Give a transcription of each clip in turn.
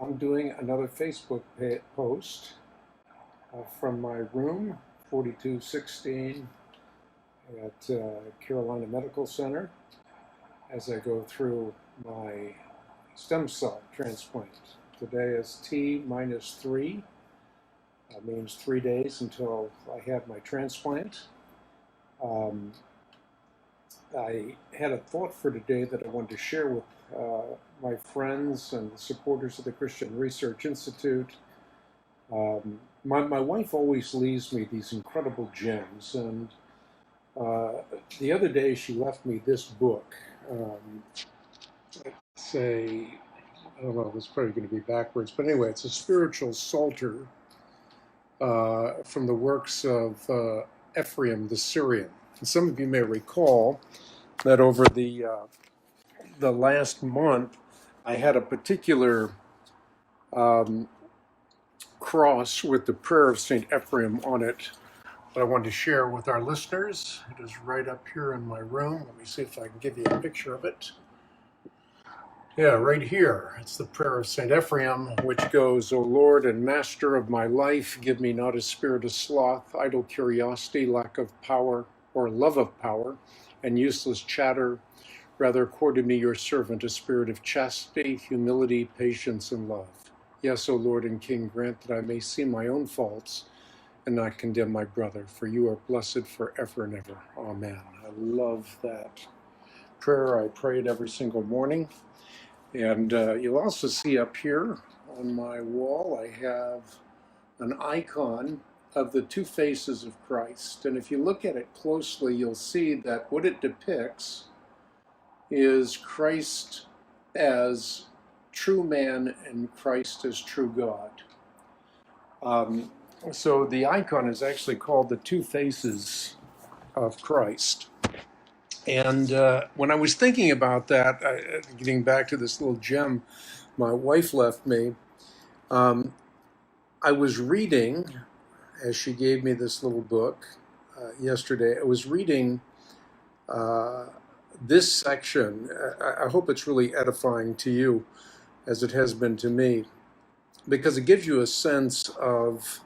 I'm doing another Facebook post from my room, 4216 at Carolina Medical Center, as I go through my stem cell transplant. Today is T minus 3. Means 3 days until I have my transplant. Um, I had a thought for today that I wanted to share with my friends and the supporters of the Christian Research Institute. My wife always leaves me these incredible gems, and the other day she left me this book. Say, I don't know, it's probably going to be backwards, but anyway, it's a spiritual psalter from the works of Ephrem the Syrian. And some of you may recall that over the last month, I had a particular cross with the prayer of St. Ephrem on it that I wanted to share with our listeners. It is right up here in my room. Let me see if I can give you a picture of it. Yeah, right here. It's the prayer of St. Ephrem, which goes, O Lord and Master of my life, give me not a spirit of sloth, idle curiosity, lack of power, or love of power, and useless chatter. Rather, accord to me, your servant, a spirit of chastity, humility, patience, and love. Yes, O Lord and King, grant that I may see my own faults and not condemn my brother, for you are blessed forever and ever. Amen. I love that prayer. I pray it every single morning. And you'll also see up here on my wall, I have an icon of the two faces of Christ. And if you look at it closely, you'll see that what it depicts is Christ as true man and Christ as true God. So the icon is actually called the two faces of Christ. And when I was thinking about that, getting back to this little gem my wife left me, I was reading, as she gave me this little book yesterday, I was reading this section. I hope it's really edifying to you, as it has been to me, because it gives you a sense of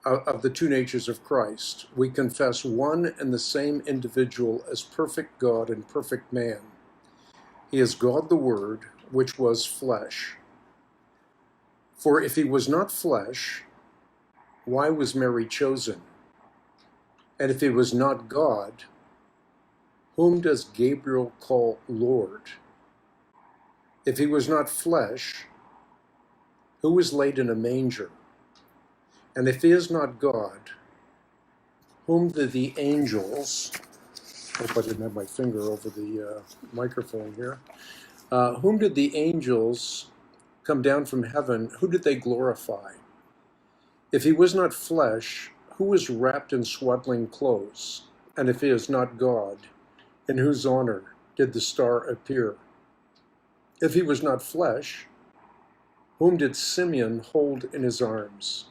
the two natures of Christ. We confess one and the same individual as perfect God and perfect man. He is God the Word, which was flesh. For if he was not flesh, why was Mary chosen? And if he was not God, whom does Gabriel call Lord? If he was not flesh, who was laid in a manger? And if he is not God, whom did the angels, I hope I didn't have my finger over the microphone here, whom did the angels come down from heaven, who did they glorify? If he was not flesh, who was wrapped in swaddling clothes? And if he is not God, in whose honor did the star appear? If he was not flesh, whom did Simeon hold in his arms?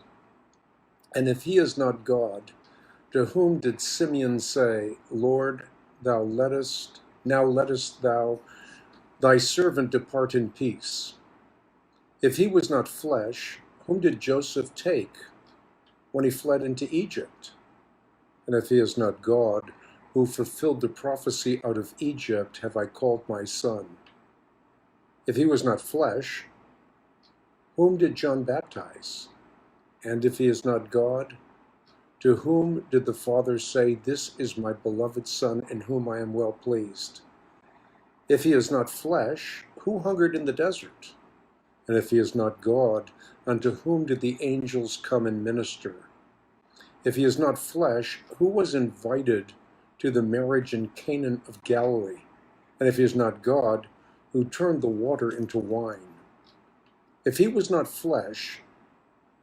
And if he is not God, to whom did Simeon say, Lord, now lettest thou thy servant depart in peace? If he was not flesh, whom did Joseph take when he fled into Egypt? And if he is not God, who fulfilled the prophecy, out of Egypt have I called my son? If he was not flesh, whom did John baptize? And if he is not God, to whom did the Father say, This is my beloved Son, in whom I am well pleased? If he is not flesh, who hungered in the desert? And if he is not God, unto whom did the angels come and minister? If he is not flesh, who was invited to the marriage in Canaan of Galilee? And if he is not God, who turned the water into wine? If he was not flesh,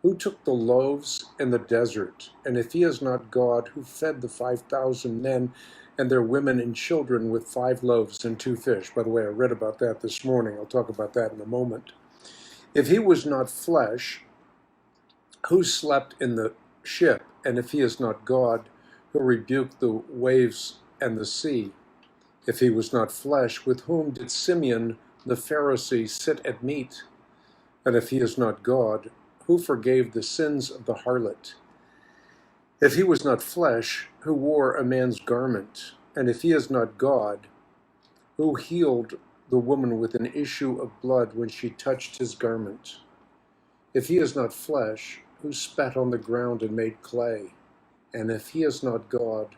who took the loaves in the desert? And if he is not God, who fed the 5,000 men and their women and children with 5 loaves and 2 fish? By the way, I read about that this morning. I'll talk about that in a moment. If he was not flesh, who slept in the ship? And if he is not God, who rebuked the waves and the sea? If he was not flesh, with whom did Simeon the Pharisee sit at meat? And if he is not God, who forgave the sins of the harlot? If he was not flesh, who wore a man's garment? And if he is not God, who healed the woman with an issue of blood when she touched his garment? If he is not flesh, who spat on the ground and made clay? And if he is not God,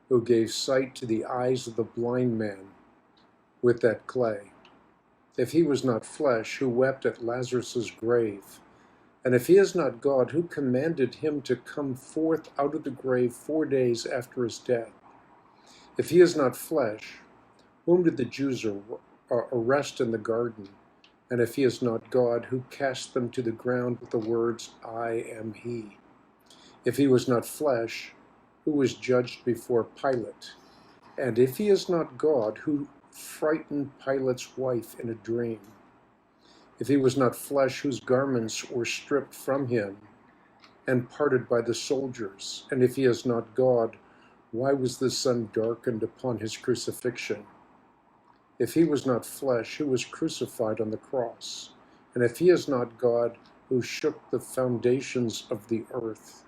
who gave sight to the eyes of the blind man with that clay? If he was not flesh, who wept at Lazarus' grave? And if he is not God, who commanded him to come forth out of the grave 4 days after his death? If he is not flesh, whom did the Jews arrest in the garden? And if he is not God, who cast them to the ground with the words, I am he? If he was not flesh, who was judged before Pilate? And if he is not God, who frightened Pilate's wife in a dream? If he was not flesh, whose garments were stripped from him and parted by the soldiers? And if he is not God, why was the sun darkened upon his crucifixion? If he was not flesh, who was crucified on the cross? And if he is not God, who shook the foundations of the earth?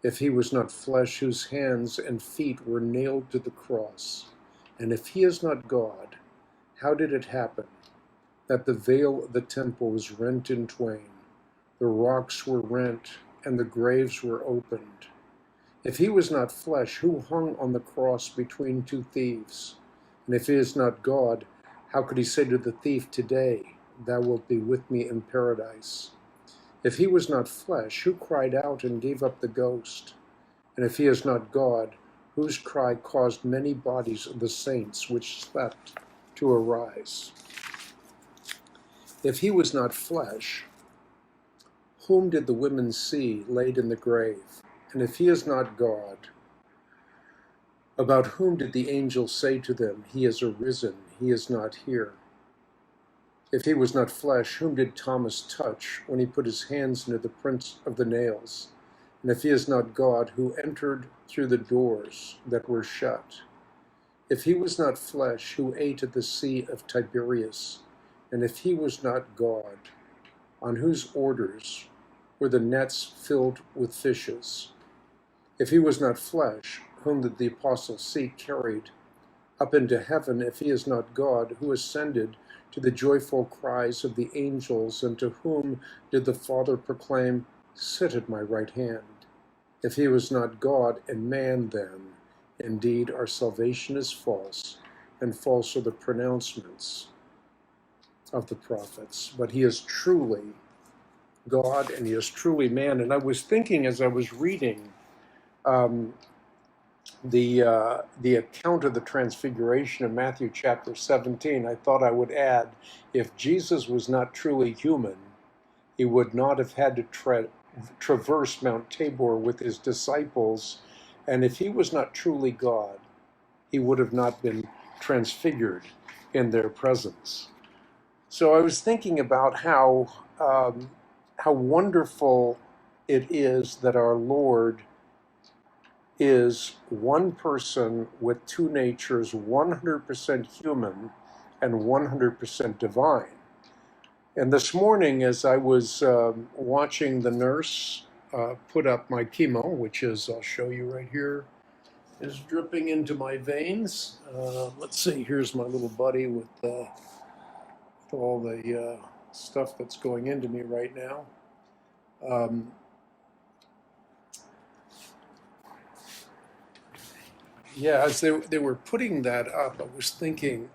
If he was not flesh, whose hands and feet were nailed to the cross? And if he is not God, how did it happen that the veil of the temple was rent in twain, the rocks were rent, and the graves were opened? If he was not flesh, who hung on the cross between two thieves? And if he is not God, how could he say to the thief, today thou wilt be with me in paradise? If he was not flesh, who cried out and gave up the ghost? And if he is not God, whose cry caused many bodies of the saints which slept to arise? If he was not flesh, whom did the women see laid in the grave? And if he is not God, about whom did the angel say to them, he is arisen, he is not here? If he was not flesh, whom did Thomas touch when he put his hands into the prints of the nails? And if he is not God, who entered through the doors that were shut? If he was not flesh, who ate at the sea of Tiberias? And if he was not God, on whose orders were the nets filled with fishes? If he was not flesh, whom did the apostles see carried up into heaven? If he is not God, who ascended to the joyful cries of the angels, and to whom did the Father proclaim, sit at my right hand? If he was not God and man, then indeed our salvation is false, and false are the pronouncements of the prophets. But he is truly God, and he is truly man. And I was thinking as I was reading the account of the transfiguration of Matthew chapter 17, I thought I would add, if Jesus was not truly human, he would not have had to traverse Mount Tabor with his disciples. And if he was not truly God, he would have not been transfigured in their presence. So I was thinking about how wonderful it is that our Lord is one person with two natures, 100% human and 100% divine. And this morning, as I was watching the nurse put up my chemo, which is, I'll show you right here, is dripping into my veins. Let's see, here's my little buddy with all the stuff that's going into me right now. Yeah, as they were putting that up, I was thinking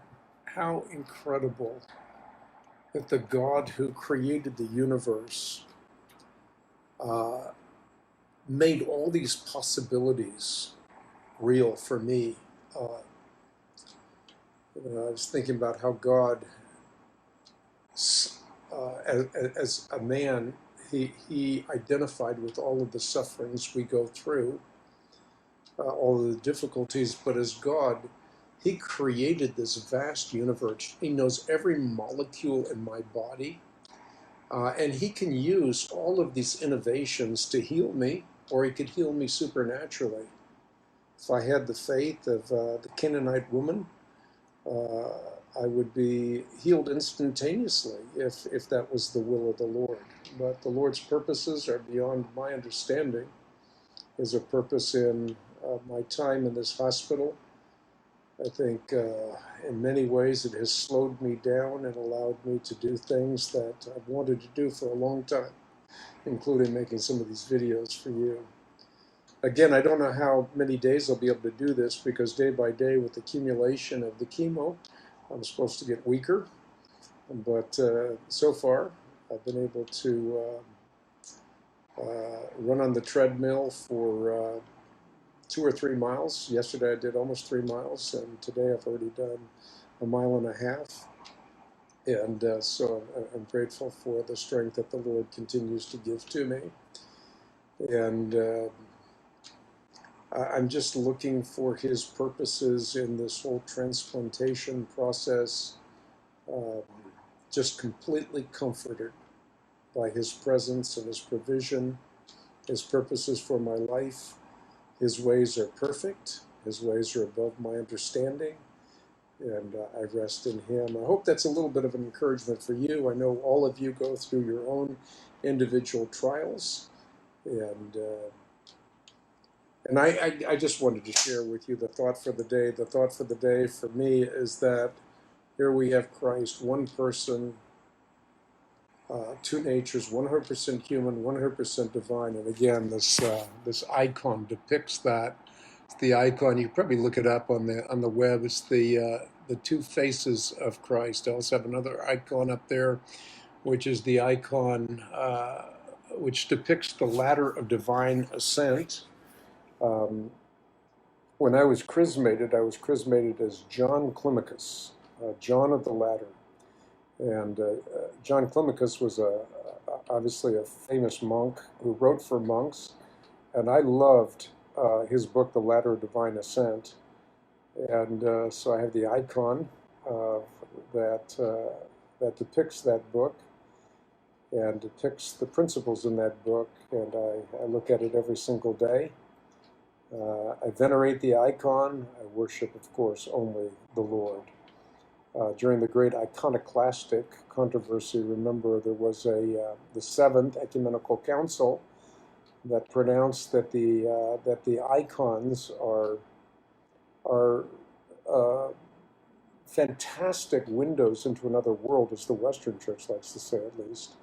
how incredible that the God who created the universe made all these possibilities real for me. I was thinking about how God, as a man, he identified with all of the sufferings we go through, all of the difficulties, but as God, he created this vast universe. He knows every molecule in my body, and he can use all of these innovations to heal me, or he could heal me supernaturally. If I had the faith of the Canaanite woman, I would be healed instantaneously if that was the will of the Lord. But the Lord's purposes are beyond my understanding. There's a purpose in my time in this hospital. I think in many ways it has slowed me down and allowed me to do things that I've wanted to do for a long time, including making some of these videos for you. Again, I don't know how many days I'll be able to do this because day by day with the accumulation of the chemo, I'm supposed to get weaker. But so far, I've been able to run on the treadmill for 2 or 3 miles. Yesterday I did almost 3 miles, and today I've already done 1.5 miles. And so I'm grateful for the strength that the Lord continues to give to me. And I'm just looking for His purposes in this whole transplantation process, just completely comforted by His presence and His provision, His purposes for my life. His ways are perfect. His ways are above my understanding. And I rest in Him. I hope that's a little bit of an encouragement for you. I know all of you go through your own individual trials. And I just wanted to share with you the thought for the day. The thought for the day for me is that here we have Christ, one person, two natures, 100% human, 100% divine. And again, this icon depicts that. It's the icon. You can probably look it up on the web. It's the two faces of Christ. I also have another icon up there, which is the icon which depicts the ladder of divine ascent. When I was chrismated as John Climacus, John of the Ladder. And John Climacus was obviously a famous monk who wrote for monks, and I loved his book, The Ladder of Divine Ascent. And so I have the icon that depicts that book and depicts the principles in that book, and I look at it every single day. I venerate the icon. I worship, of course, only the Lord. During the great iconoclastic controversy, remember there was the Seventh Ecumenical Council that pronounced that the icons are fantastic windows into another world, as the Western Church likes to say, at least.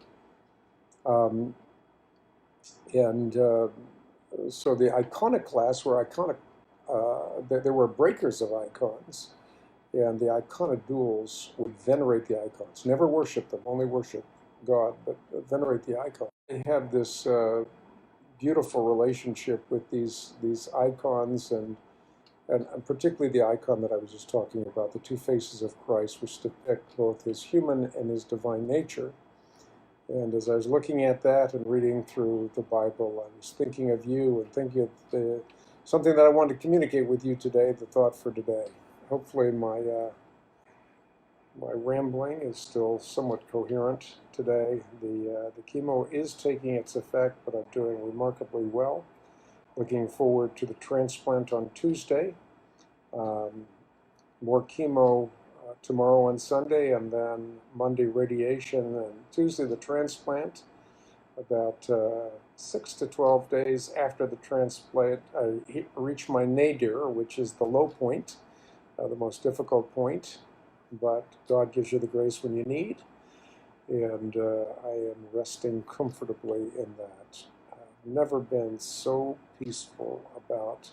So the iconoclasts were there were breakers of icons, and the iconodules would venerate the icons, never worship them, only worship God, but venerate the icons. They have this beautiful relationship with these icons, and particularly the icon that I was just talking about, the two faces of Christ, which depict both His human and His divine nature. And as I was looking at that and reading through the Bible, I was thinking of you and thinking of something that I wanted to communicate with you today, the thought for today. Hopefully my rambling is still somewhat coherent today. The chemo is taking its effect, but I'm doing remarkably well. Looking forward to the transplant on Tuesday. More chemo tomorrow and Sunday, and then Monday radiation, and Tuesday the transplant. About 6 to 12 days after the transplant, I reach my nadir, which is the low point, the most difficult point, but God gives you the grace when you need, and I am resting comfortably in that. I've never been so peaceful about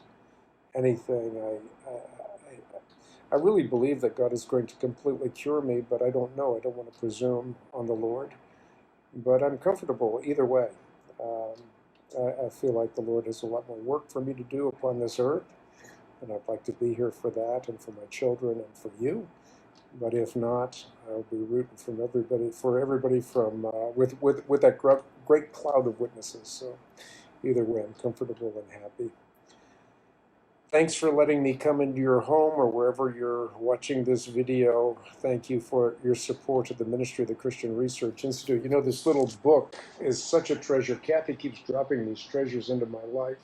anything. I really believe that God is going to completely cure me, but I don't know. I don't want to presume on the Lord. But I'm comfortable either way. I feel like the Lord has a lot more work for me to do upon this earth, and I'd like to be here for that and for my children and for you. But if not, I'll be rooting for everybody from with that great cloud of witnesses. So either way, I'm comfortable and happy. Thanks for letting me come into your home or wherever you're watching this video. Thank you for your support of the Ministry of the Christian Research Institute. You know, this little book is such a treasure. Kathy keeps dropping these treasures into my life.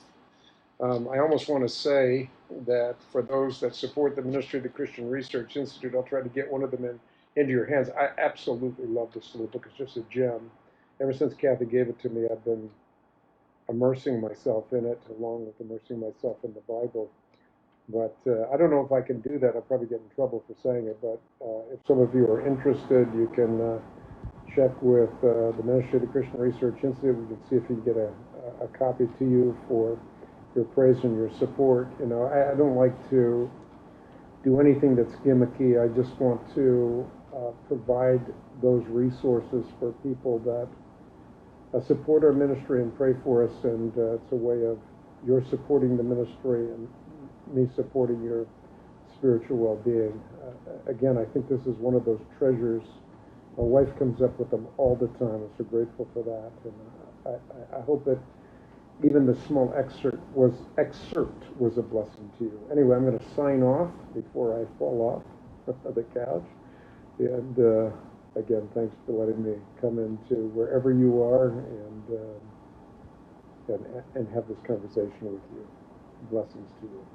I almost want to say that for those that support the Ministry of the Christian Research Institute, I'll try to get one of them into your hands. I absolutely love this little book. It's just a gem. Ever since Kathy gave it to me, I've been immersing myself in it, along with immersing myself in the Bible. But I don't know if I can do that. I'll probably get in trouble for saying it. But if some of you are interested, you can check with the Ministry of the Christian Research Institute. We can see if you can get a copy to you for your praise and your support. You know, I don't like to do anything that's gimmicky. I just want to provide those resources for people that support our ministry and pray for us. And it's a way of your supporting the ministry and me supporting your spiritual well-being. Again, I think this is one of those treasures. My wife comes up with them all the time. I'm so grateful for that. And I hope that even the small excerpt was a blessing to you. Anyway, I'm going to sign off before I fall off the couch. And again, thanks for letting me come into wherever you are and have this conversation with you. Blessings to you.